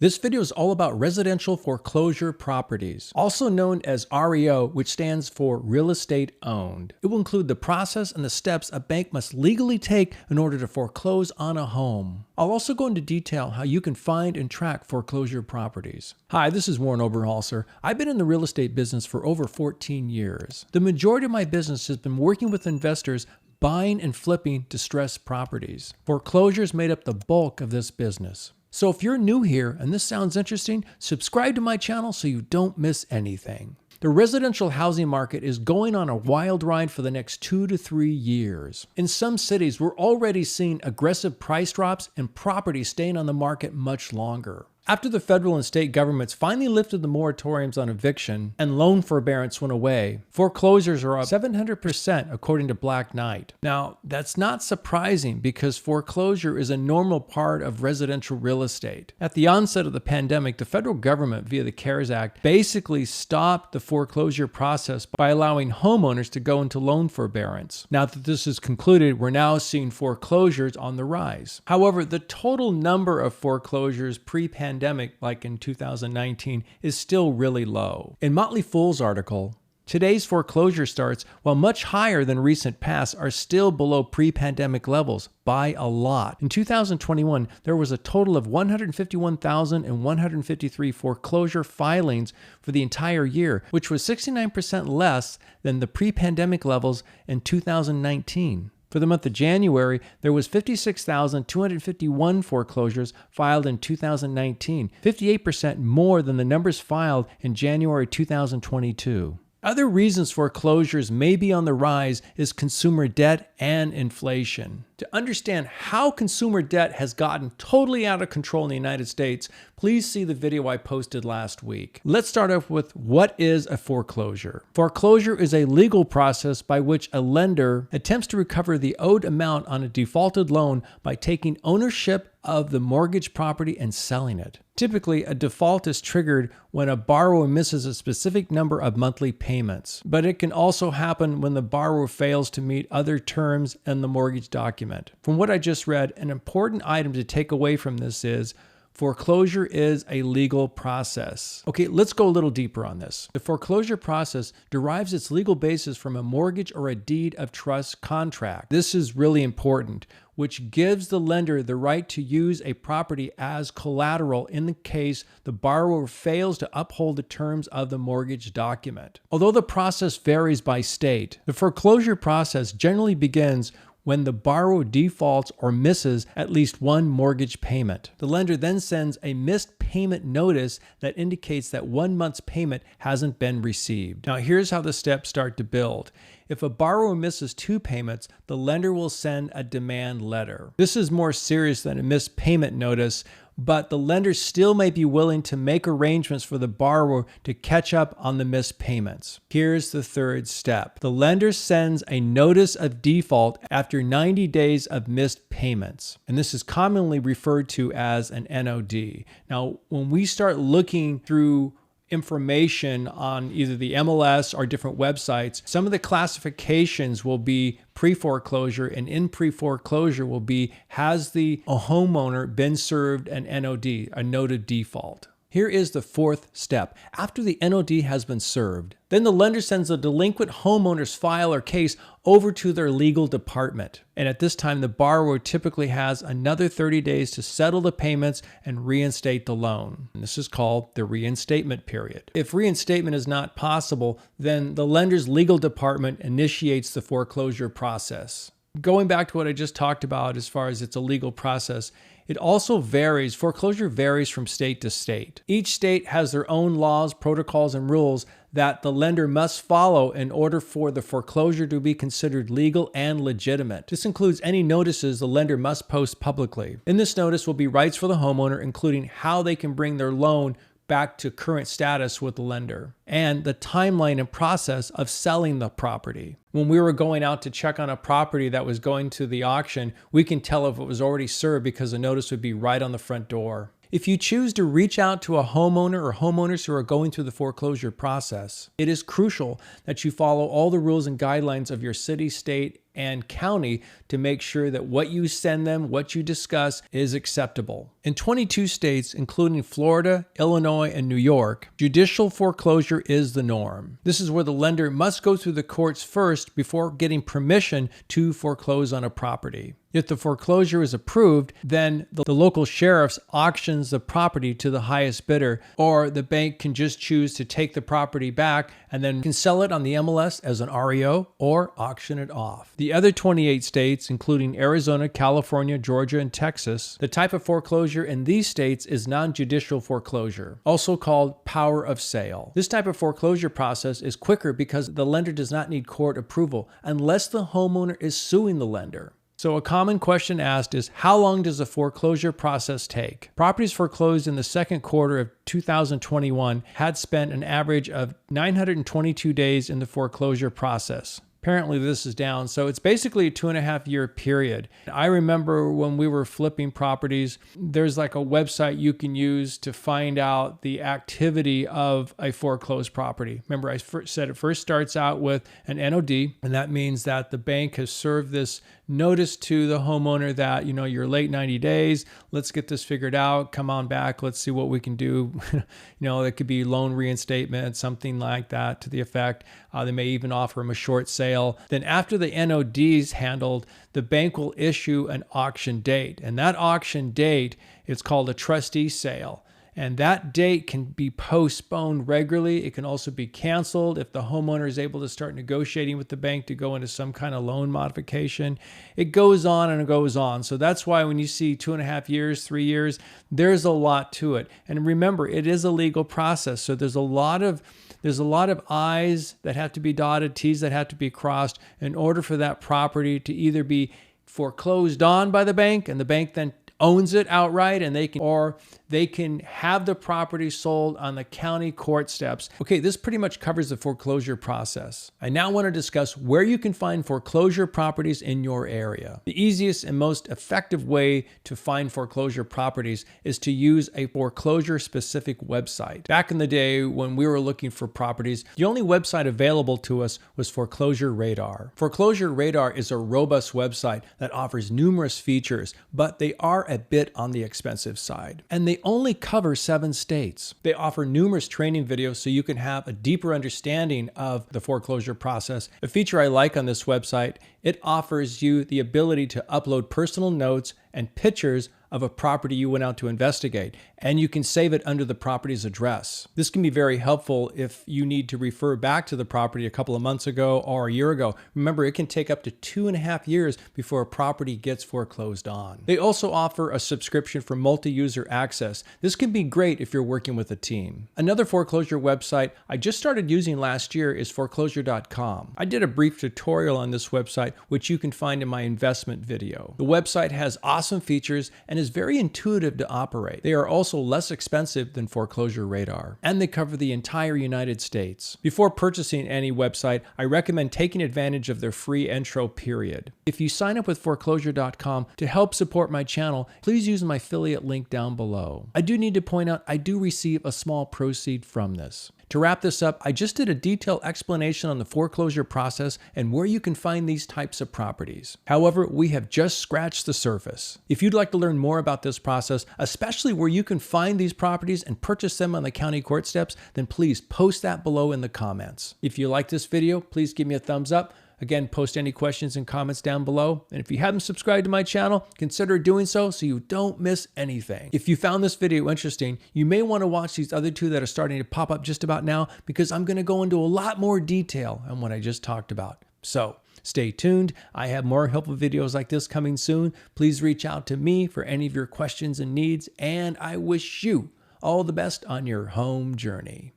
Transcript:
This video is all about residential foreclosure properties, also known as REO, which stands for real estate owned. It will include the process and the steps a bank must legally take in order to foreclose on a home. I'll also go into detail how you can find and track foreclosure properties. Hi, this is Warren Oberholser. I've been in the real estate business for over 14 years. The majority of my business has been working with investors buying and flipping distressed properties. Foreclosures made up the bulk of this business. So if you're new here and this sounds interesting, subscribe to my channel so you don't miss anything. The residential housing market is going on a wild ride for the next 2 to 3 years. In some cities, we're already seeing aggressive price drops and properties staying on the market much longer. After the federal and state governments finally lifted the moratoriums on eviction and loan forbearance went away, foreclosures are up 700% according to Black Knight. Now, that's not surprising because foreclosure is a normal part of residential real estate. At the onset of the pandemic, the federal government, via the CARES Act, basically stopped the foreclosure process by allowing homeowners to go into loan forbearance. Now that this is concluded, we're now seeing foreclosures on the rise. However, the total number of foreclosures pre-pandemic, like in 2019, is still really low. In Motley Fool's article, today's foreclosure starts, while much higher than recent past, are still below pre-pandemic levels by a lot. In 2021, there was a total of 151,153 foreclosure filings for the entire year, which was 69% less than the pre-pandemic levels in 2019. For the month of January, there was 56,251 foreclosures filed in 2019, 58% more than the numbers filed in January 2022. Other reasons foreclosures may be on the rise is consumer debt and inflation. To understand how consumer debt has gotten totally out of control in the United States, please see the video I posted last week. Let's start off with what is a foreclosure. Foreclosure is a legal process by which a lender attempts to recover the owed amount on a defaulted loan by taking ownership of the mortgage property and selling it. Typically, a default is triggered when a borrower misses a specific number of monthly payments, but it can also happen when the borrower fails to meet other terms in the mortgage document. From what I just read, an important item to take away from this is foreclosure is a legal process. Okay, let's go a little deeper on this. The foreclosure process derives its legal basis from a mortgage or a deed of trust contract. This is really important, which gives the lender the right to use a property as collateral in the case the borrower fails to uphold the terms of the mortgage document. Although the process varies by state, the foreclosure process generally begins when the borrower defaults or misses at least one mortgage payment. The lender then sends a missed payment notice that indicates that 1 month's payment hasn't been received. Now here's how the steps start to build. If a borrower misses 2 payments, the lender will send a demand letter. This is more serious than a missed payment notice, but the lender still may be willing to make arrangements for the borrower to catch up on the missed payments. Here's the third step. The lender sends a notice of default after 90 days of missed payments, and this is commonly referred to as an NOD. Now, when we start looking through information on either the MLS or different websites, some of the classifications will be pre-foreclosure, and in pre-foreclosure will be, has the homeowner been served an NOD, a note of default? Here is the fourth step. After the NOD has been served, then the lender sends the delinquent homeowner's file or case over to their legal department. And at this time, the borrower typically has another 30 days to settle the payments and reinstate the loan. And this is called the reinstatement period. If reinstatement is not possible, then the lender's legal department initiates the foreclosure process. Going back to what I just talked about as far as it's a legal process, it also varies. Foreclosure varies from state to state. Each state has their own laws, protocols, and rules that the lender must follow in order for the foreclosure to be considered legal and legitimate. This includes any notices the lender must post publicly. In this notice will be rights for the homeowner, including how they can bring their loan back to current status with the lender, and the timeline and process of selling the property. When we were going out to check on a property that was going to the auction, we can tell if it was already served because the notice would be right on the front door. If you choose to reach out to a homeowner or homeowners who are going through the foreclosure process, it is crucial that you follow all the rules and guidelines of your city, state, and county to make sure that what you send them, what you discuss, is acceptable. In 22 states, including Florida, Illinois, and New York, judicial foreclosure is the norm. This is where the lender must go through the courts first before getting permission to foreclose on a property. If the foreclosure is approved, then the local sheriff's auctions the property to the highest bidder, or the bank can just choose to take the property back and then can sell it on the MLS as an REO or auction it off. The other 28 states, including Arizona, California, Georgia, and Texas, the type of foreclosure in these states is non-judicial foreclosure, also called power of sale. This type of foreclosure process is quicker because the lender does not need court approval unless the homeowner is suing the lender. So a common question asked is, how long does the foreclosure process take? Properties foreclosed in the second quarter of 2021 had spent an average of 922 days in the foreclosure process. Apparently this is down, so it's basically a 2.5-year period. I remember when we were flipping properties, there's like a website you can use to find out the activity of a foreclosed property. Remember, I said it first starts out with an NOD, and that means that the bank has served this notice to the homeowner that, you're late 90 days, let's get this figured out, come on back, let's see what we can do. It could be loan reinstatement, something like that to the effect. They may even offer them a short sale. Then after the NOD is handled, the bank will issue an auction date. And that auction date is called a trustee sale. And that date can be postponed regularly. It can also be canceled if the homeowner is able to start negotiating with the bank to go into some kind of loan modification. It goes on and it goes on. So that's why when you see 2.5 years, 3 years, there's a lot to it. And remember, it is a legal process. So there's a lot of I's that have to be dotted, T's that have to be crossed in order for that property to either be foreclosed on by the bank and the bank then owns it outright, and they can have the property sold on the county court steps. Okay, this pretty much covers the foreclosure process. I now want to discuss where you can find foreclosure properties in your area. The easiest and most effective way to find foreclosure properties is to use a foreclosure-specific website. Back in the day when we were looking for properties, the only website available to us was Foreclosure Radar. Foreclosure Radar is a robust website that offers numerous features, but they are a bit on the expensive side. And they only cover 7 states. They offer numerous training videos so you can have a deeper understanding of the foreclosure process. A feature I like on this website, it offers you the ability to upload personal notes and pictures of a property you went out to investigate, and you can save it under the property's address. This can be very helpful if you need to refer back to the property a couple of months ago or a year ago. Remember, it can take up to 2.5 years before a property gets foreclosed on. They also offer a subscription for multi-user access. This can be great if you're working with a team. Another foreclosure website I just started using last year is foreclosure.com. I did a brief tutorial on this website, which you can find in my investment video. The website has awesome features and is very intuitive to operate. They are also less expensive than Foreclosure Radar, and they cover the entire United States. Before purchasing any website, I recommend taking advantage of their free intro period. If you sign up with foreclosure.com to help support my channel, please use my affiliate link down below. I do need to point out I do receive a small proceed from this. To wrap this up, I just did a detailed explanation on the foreclosure process and where you can find these types of properties. However, we have just scratched the surface. If you'd like to learn more about this process, especially where you can find these properties and purchase them on the county court steps, then please post that below in the comments. If you like this video, please give me a thumbs up. Again, post any questions and comments down below. And if you haven't subscribed to my channel, consider doing so you don't miss anything. If you found this video interesting, you may want to watch these other 2 that are starting to pop up just about now, because I'm going to go into a lot more detail on what I just talked about. So stay tuned. I have more helpful videos like this coming soon. Please reach out to me for any of your questions and needs, and I wish you all the best on your home journey.